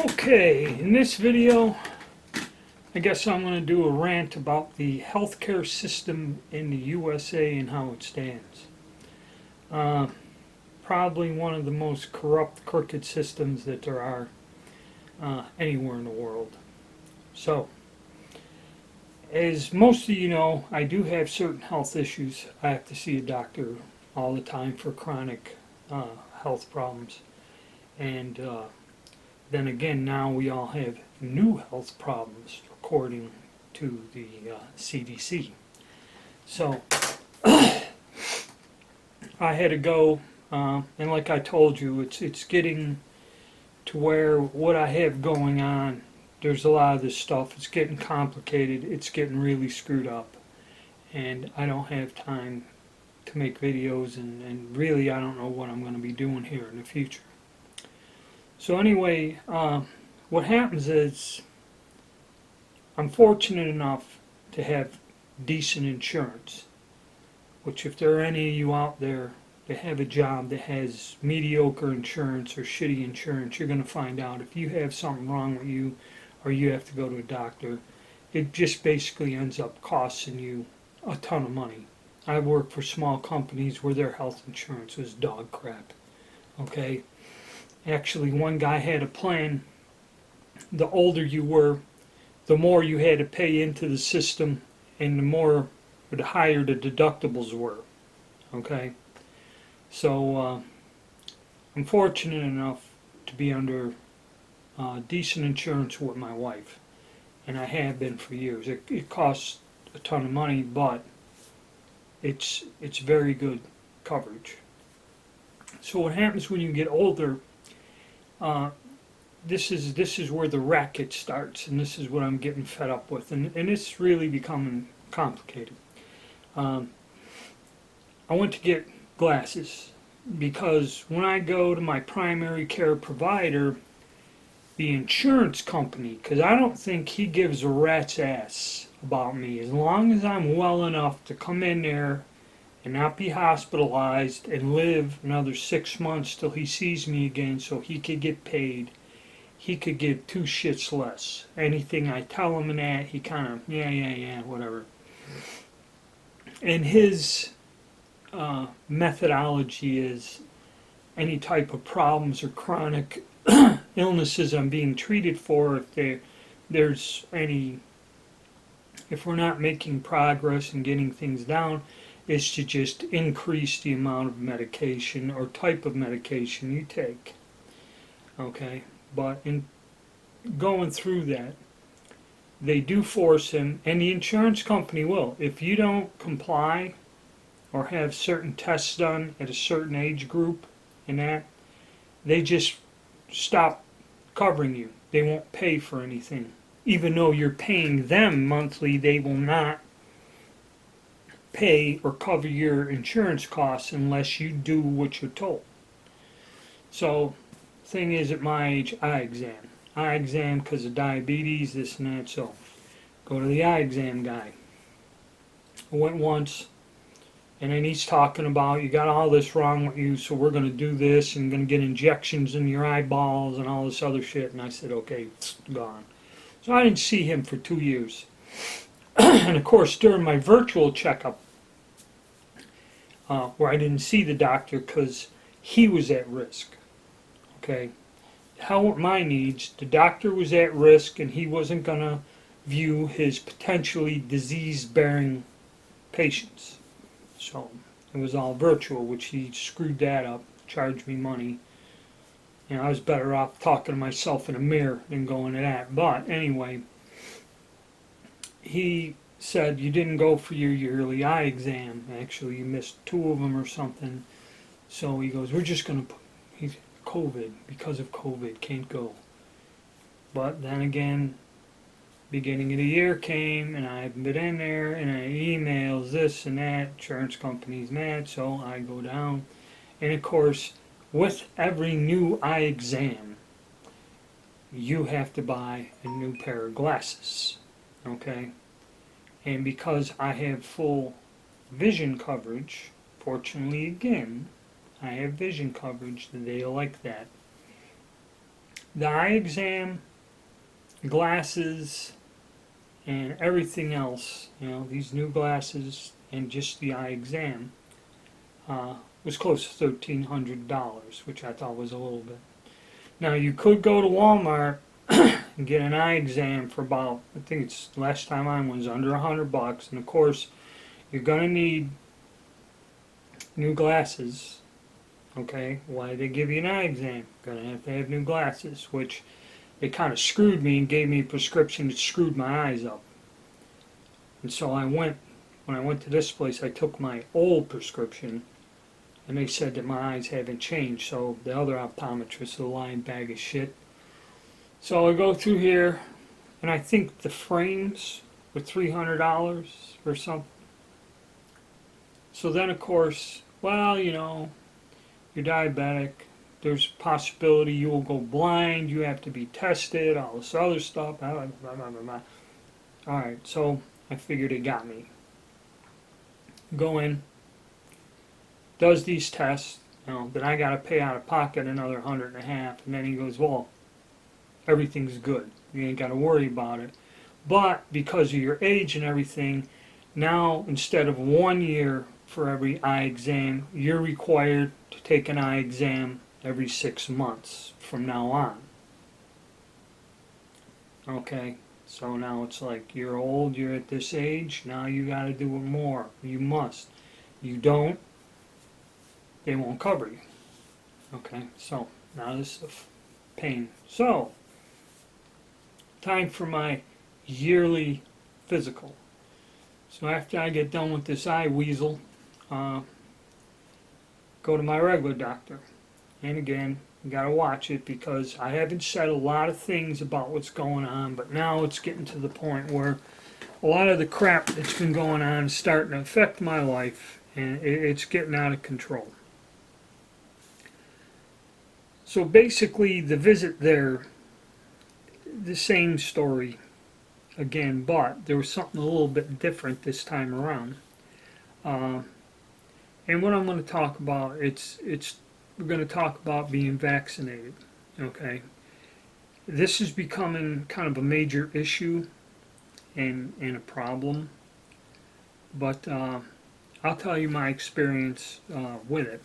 Okay, in this video, I guess I'm going to do a rant about the healthcare system in the USA and how it stands. Uh, Probably one of the most corrupt, crooked systems that there are anywhere in the world. So, as most of you know, I do have certain health issues. I have to see a doctor all the time for chronic health problems. And then again, now we all have new health problems according to the CDC. So I had to go, and like I told you, it's getting to where what I have going on, there's a lot of this stuff. It's getting complicated. It's getting really screwed up, and I don't have time to make videos, and really I don't know what I'm going to be doing here in the future. So anyway, what happens is I'm fortunate enough to have decent insurance, which if there are any of you out there that have a job that has mediocre insurance or shitty insurance, you're going to find out if you have something wrong with you or you have to go to a doctor, it just basically ends up costing you a ton of money. I work for small companies where their health insurance was dog crap. Okay? Actually, one guy had a plan. The older you were, the more you had to pay into the system, and the higher the deductibles were. Okay, so I'm fortunate enough to be under decent insurance with my wife, and I have been for years. It costs a ton of money, but it's very good coverage. So what happens when you get older? This is where the racket starts, and this is what I'm getting fed up with, and it's really becoming complicated. I went to get glasses because when I go to my primary care provider, the insurance company, because I don't think he gives a rat's ass about me, as long as I'm well enough to come in there and not be hospitalized and live another 6 months till he sees me again so he could get paid. He could give two shits less. Anything I tell him and that, he kind of, yeah, whatever. And his methodology is any type of problems or chronic illnesses I'm being treated for, if we're not making progress and getting things down, is to just increase the amount of medication or type of medication you take. Okay, but in going through that, they do force him, and the insurance company will. If you don't comply or have certain tests done at a certain age group and that, they just stop covering you. They won't pay for anything. Even though you're paying them monthly, they will not pay or cover your insurance costs unless you do what you're told. So, thing is, at my age, eye exam because of diabetes, this and that, so go to the eye exam guy. I went once, and then he's talking about, you got all this wrong with you, so we're going to do this, and going to get injections in your eyeballs and all this other shit, and I said, okay, gone. So I didn't see him for 2 years. And of course, during my virtual checkup, where I didn't see the doctor because he was at risk, okay? Hell with my needs, the doctor was at risk and he wasn't going to view his potentially disease-bearing patients. So it was all virtual, which he screwed that up, charged me money. I was better off talking to myself in a mirror than going to that. But anyway, he said you didn't go for your yearly eye exam. Actually, you missed 2 of them or something. So he goes, we're just going to put COVID, because of COVID, can't go. But then again, beginning of the year came, and I haven't been in there, and I emails this and that, insurance companies mad, so I go down. And of course, with every new eye exam, you have to buy a new pair of glasses, okay? And because I have full vision coverage, fortunately again, I have vision coverage, they like that. the eye exam, glasses, and everything else, these new glasses and just the eye exam, was close to $1,300, which I thought was a little bit. Now you could go to Walmart and get an eye exam for about, I think it's last time I was under $100, and of course you're gonna need new glasses. Okay, why they give you an eye exam? Gonna have to have new glasses, which they kind of screwed me and gave me a prescription that screwed my eyes up. And so when I went to this place, I took my old prescription, and they said that my eyes haven't changed. So the other optometrist is a lying bag of shit. So I go through here, and I think the frames were $300 or something. So then, of course, well, you're diabetic. There's a possibility you will go blind. You have to be tested. All this other stuff. Blah, blah, blah, blah, blah. All right, so I figured it got me. Go in, does these tests. Then I got to pay out of pocket another $150, and then he goes, well, everything's good. You ain't got to worry about it. But because of your age and everything, now instead of 1 year for every eye exam, you're required to take an eye exam every 6 months from now on. Okay, so now it's like you're old, you're at this age, now you got to do it more. You must. You don't, they won't cover you. Okay, so now this is a pain. So, time for my yearly physical. So after I get done with this eye weasel, go to my regular doctor. And again, you gotta watch it because I haven't said a lot of things about what's going on, but now it's getting to the point where a lot of the crap that's been going on is starting to affect my life, and it's getting out of control. So basically, the visit there, the same story again, but there was something a little bit different this time around. And what I'm going to talk about, we're going to talk about being vaccinated. Okay, this is becoming kind of a major issue and a problem. But I'll tell you my experience with it.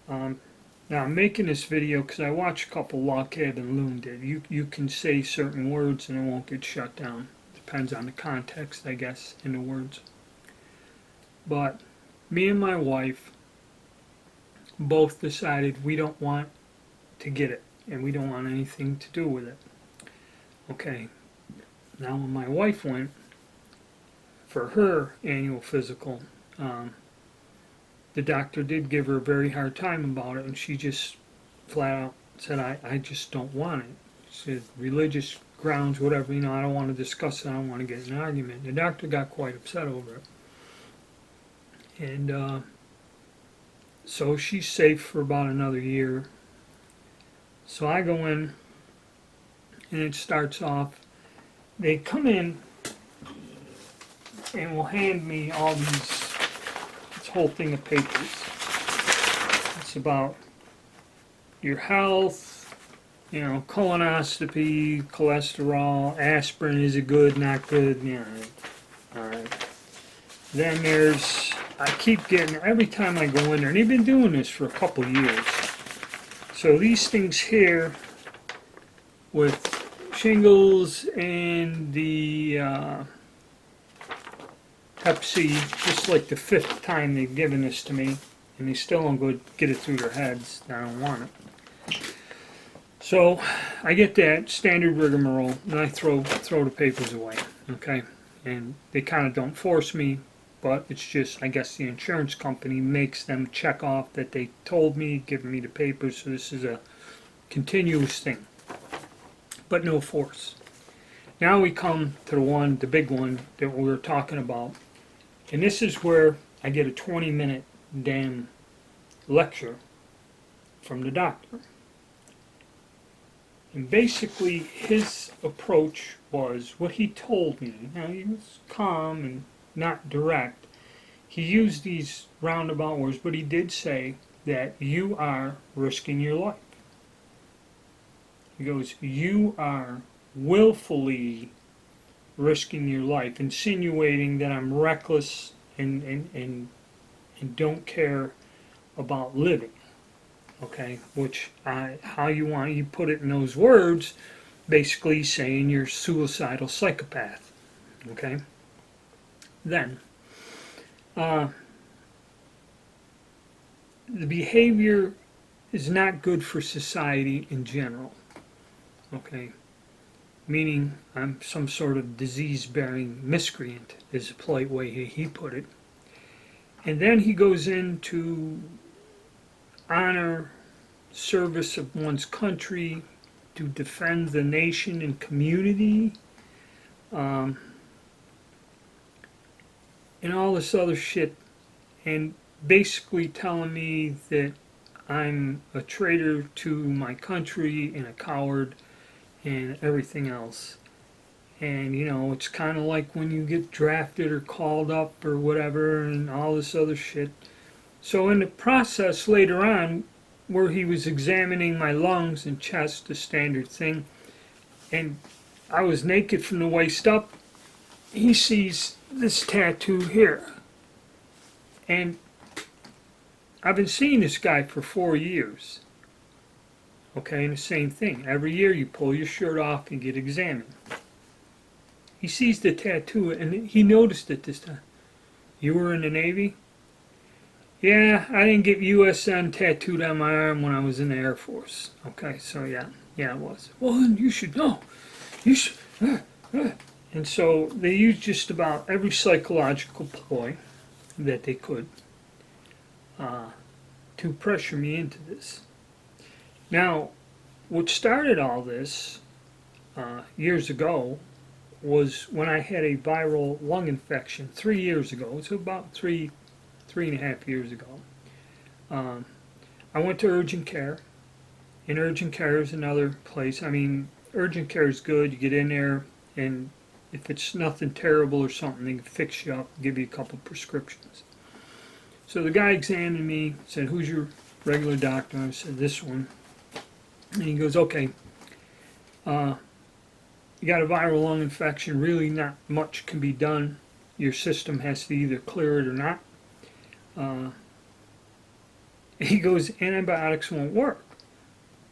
Now I'm making this video because I watched a couple Log Cabin and Loon did. You can say certain words and it won't get shut down. Depends on the context, I guess, in the words. But me and my wife both decided we don't want to get it, and we don't want anything to do with it. Okay, now when my wife went for her annual physical, the doctor did give her a very hard time about it, and she just flat out said, I just don't want it. She said, religious grounds, whatever, I don't want to discuss it, I don't want to get in an argument. The doctor got quite upset over it. And so she's safe for about another year. So I go in, and it starts off, they come in and will hand me all this whole thing of papers. It's about your health, colonoscopy, cholesterol, aspirin, is it good, not good, alright. Then I keep getting, every time I go in there, and they've been doing this for a couple years. So these things here with shingles and the Hep C, just like the 5th time they've given this to me, and they still don't go get it through their heads that I don't want it. So I get that standard rigmarole, and I throw the papers away, okay? And they kind of don't force me, but it's just, I guess the insurance company makes them check off that they told me, giving me the papers, so this is a continuous thing, but no force. Now we come to the big one that we were talking about. And this is where I get a 20-minute damn lecture from the doctor. And basically his approach was what he told me. Now he was calm and not direct. He used these roundabout words, but he did say that you are risking your life. He goes, you are willfully risking your life, insinuating that I'm reckless and don't care about living. Okay, which how you put it in those words, basically saying you're a suicidal psychopath. Okay, then the behavior is not good for society in general. Okay, meaning I'm some sort of disease-bearing miscreant, is a polite way he put it. And then he goes into honor, service of one's country, to defend the nation and community, um, and all this other shit, and basically telling me that I'm a traitor to my country and a coward and everything else. And it's kind of like when you get drafted or called up or whatever and all this other shit. So in the process later on, where he was examining my lungs and chest, the standard thing, and I was naked from the waist up, he sees this tattoo here. And I've been seeing this guy for 4 years. Okay, and the same thing. Every year you pull your shirt off and get examined. He sees the tattoo and he noticed it this time. You were in the Navy? Yeah, I didn't get USN tattooed on my arm when I was in the Air Force. Okay, so yeah, it was. Well, then you should know. You should. And so they used just about every psychological ploy that they could to pressure me into this. Now, what started all this years ago was when I had a viral lung infection 3 years ago. It's about three and a half years ago. I went to urgent care, and urgent care is another place. I mean, urgent care is good. You get in there, and if it's nothing terrible or something, they can fix you up, give you a couple prescriptions. So the guy examined me, said, who's your regular doctor? I said, this one. And he goes, okay, you got a viral lung infection, really not much can be done. Your system has to either clear it or not. He goes, antibiotics won't work.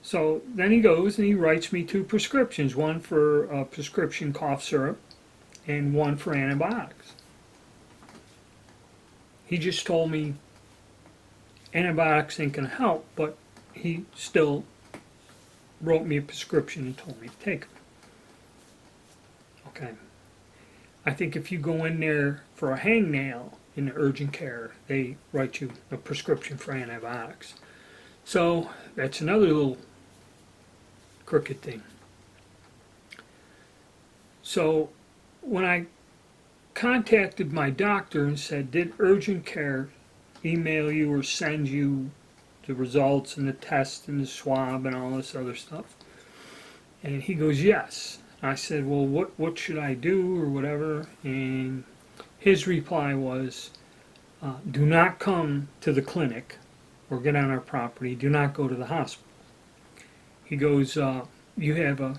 So then he goes and he writes me 2 prescriptions, one for a prescription cough syrup and one for antibiotics. He just told me antibiotics ain't going to help, but he still wrote me a prescription and told me to take them. Okay. I think if you go in there for a hangnail in the urgent care, they write you a prescription for antibiotics. So that's another little crooked thing. So when I contacted my doctor and said, did urgent care email you or send you the results and the test and the swab and all this other stuff? And he goes, yes. I said, well, what should I do or whatever? And his reply was, do not come to the clinic or get on our property. Do not go to the hospital. He goes, you have a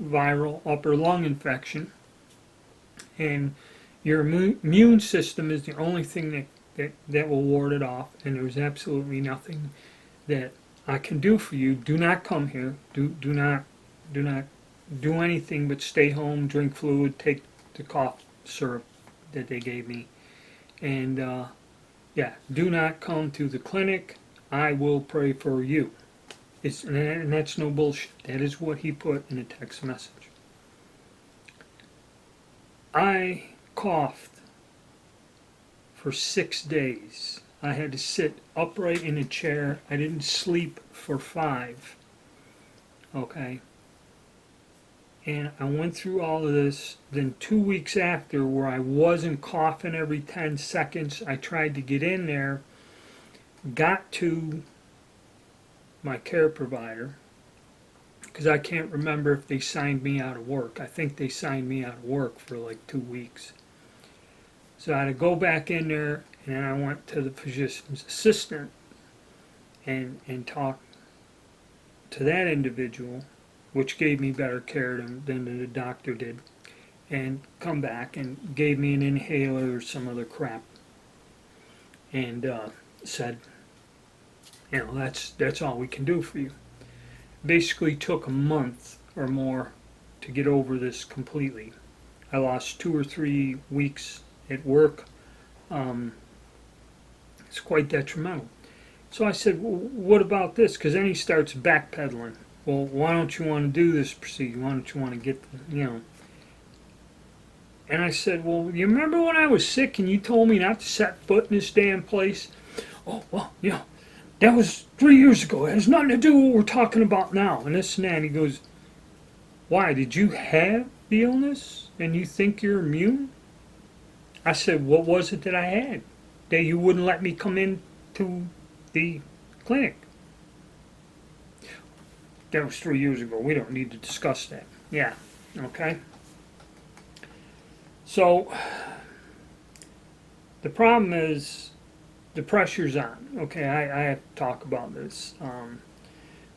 viral upper lung infection, and your immune system is the only thing that will ward it off, and there's absolutely nothing that I can do for you. Do not come here. Do not do anything but stay home, drink fluid, take the cough syrup that they gave me, and do not come to the clinic. I will pray for you. And that's no bullshit. That is what he put in a text message. I coughed for 6 days. I had to sit upright in a chair. I didn't sleep for 5. Okay. And I went through all of this. Then 2 weeks after, where I wasn't coughing every 10 seconds, I tried to get in there, got to my care provider, because I can't remember if they signed me out of work. I think they signed me out of work for like 2 weeks. So I had to go back in there, and then I went to the physician's assistant and talk to that individual, which gave me better care than the doctor did, and come back and gave me an inhaler or some other crap, and said, that's all we can do for you. Basically took a month or more to get over this completely. I lost 2 or 3 weeks at work. It's quite detrimental. So I said, well, what about this? Because then he starts backpedaling. Well, why don't you want to do this procedure? Why don't you want to get, And I said, well, you remember when I was sick and you told me not to set foot in this damn place? Oh, well, that was 3 years ago. It has nothing to do with what we're talking about now. And this and that. And he goes, why? Did you have the illness and you think you're immune? I said, what was it that I had that you wouldn't let me come into the clinic? That was 3 years ago. We don't need to discuss that. Yeah, okay. So the problem is the pressure's on. Okay, I have to talk about this.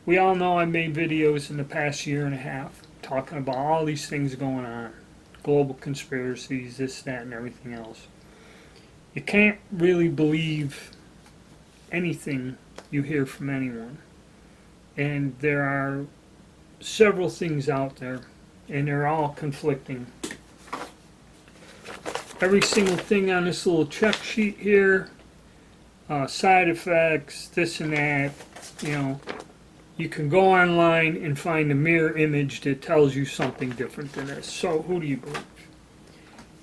We all know I made videos in the past year and a half talking about all these things going on, global conspiracies, this, that, and everything else. You can't really believe anything you hear from anyone. And there are several things out there, and they're all conflicting. Every single thing on this little check sheet here, side effects, this and that, you can go online and find a mirror image that tells you something different than this. So who do you believe?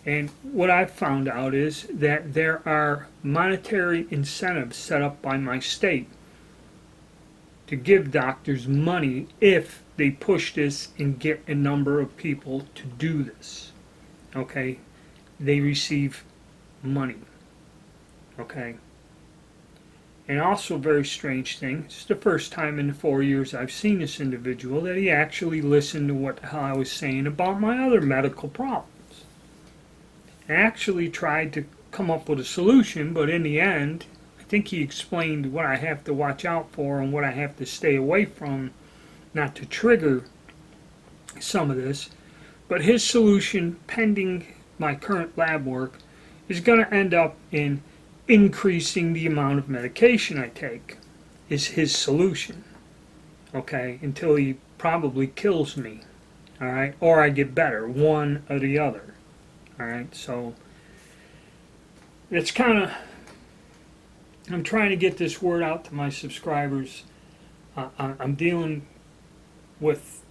And what I've found out is that there are monetary incentives set up by my state to give doctors money if they push this and get a number of people to do this. Okay? They receive money. Okay? And also a very strange thing, it's the first time in the 4 years I've seen this individual that he actually listened to what the hell I was saying about my other medical problems. And actually tried to come up with a solution, but in the end, I think he explained what I have to watch out for and what I have to stay away from, not to trigger some of this. But his solution, pending my current lab work, is going to end up in increasing the amount of medication I take, is his solution. Okay, until he probably kills me. Alright, or I get better, one or the other. Alright, so it's kind of, I'm trying to get this word out to my subscribers. I'm dealing with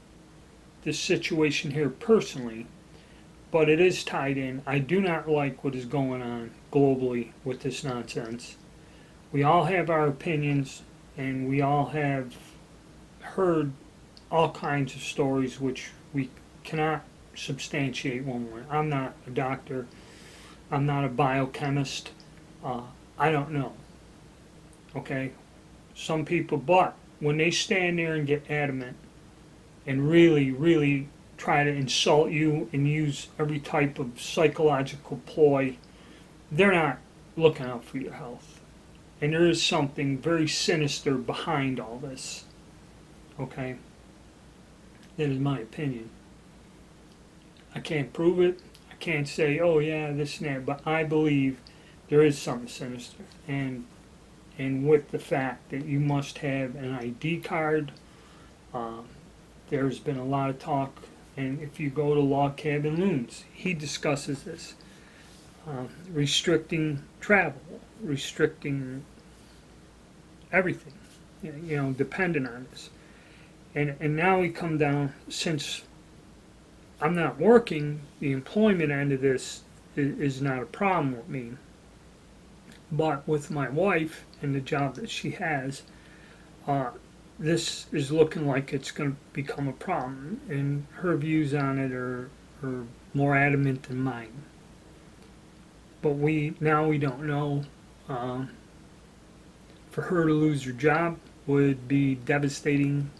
this situation here personally, but it is tied in. I do not like what is going on globally with this nonsense. We all have our opinions, and we all have heard all kinds of stories which we cannot substantiate one way. I'm not a doctor. I'm not a biochemist. I don't know. Okay? Some people, but when they stand there and get adamant and really, really try to insult you and use every type of psychological ploy, they're not looking out for your health. And there is something very sinister behind all this. Okay? That is my opinion. I can't prove it. I can't say, oh yeah, this and that, but I believe there is something sinister. And with the fact that you must have an ID card, there's been a lot of talk, and if you go to Log Cabin Loons, he discusses this. Restricting travel, restricting everything, dependent on this. And now we come down, since I'm not working, the employment end of this is not a problem with me. But with my wife and the job that she has, this is looking like it's going to become a problem. And her views on it are more adamant than mine. But we don't know. For her to lose her job would be devastating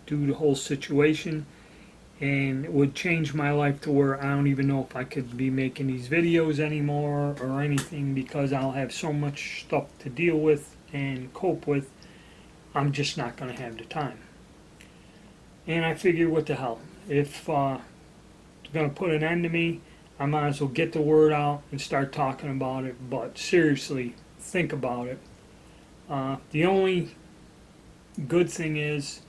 due to the whole situation. And it would change my life to where I don't even know if I could be making these videos anymore or anything, because I'll have so much stuff to deal with and cope with. I'm just not going to have the time. And I figured, what the hell? If it's going to put an end to me, I might as well get the word out and start talking about it. But seriously, think about it. The only good thing is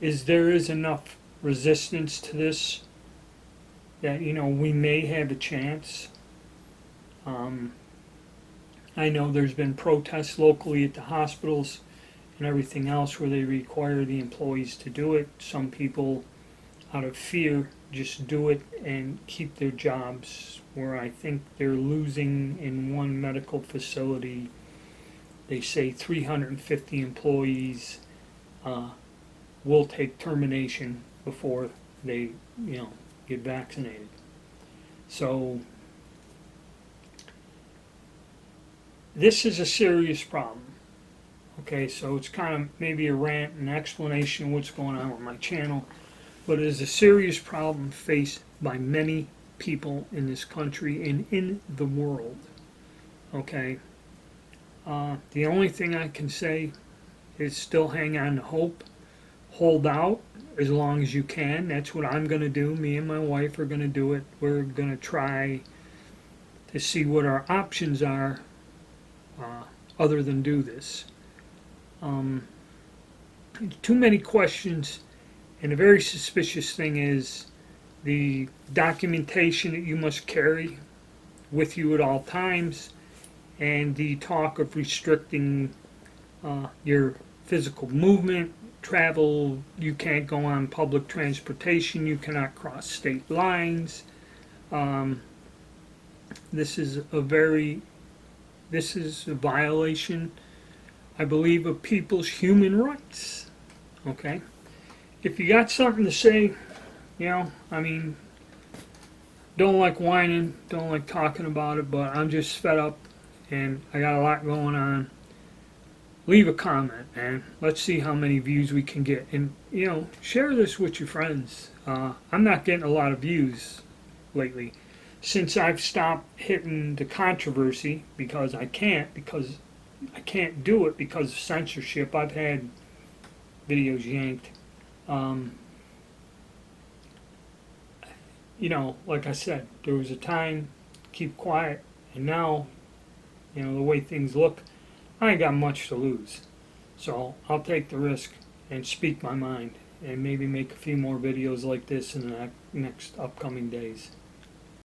there is enough resistance to this that, we may have a chance. I know there's been protests locally at the hospitals and everything else where they require the employees to do it. Some people, out of fear, just do it and keep their jobs, where I think they're losing in one medical facility, they say 350 employees will take termination before they, get vaccinated. So this is a serious problem. Okay, so it's kind of maybe a rant and explanation of what's going on with my channel, but it is a serious problem faced by many people in this country and in the world. Okay, the only thing I can say is still hang on to hope, hold out as long as you can. That's what I'm going to do. Me and my wife are going to do it. We're going to try to see what our options are other than do this. Too many questions, and a very suspicious thing is the documentation that you must carry with you at all times, and the talk of restricting your physical movement, travel. You can't go on public transportation, you cannot cross state lines. This is a violation, I believe, of people's human rights. Okay? If you got something to say, don't like whining, don't like talking about it, but I'm just fed up and I got a lot going on. Leave a comment, and let's see how many views we can get. And, share this with your friends. I'm not getting a lot of views lately. Since I've stopped hitting the controversy because I can't do it because of censorship. I've had videos yanked. Like I said, there was a time keep quiet, and now, the way things look, I ain't got much to lose. So I'll take the risk and speak my mind and maybe make a few more videos like this in the next upcoming days.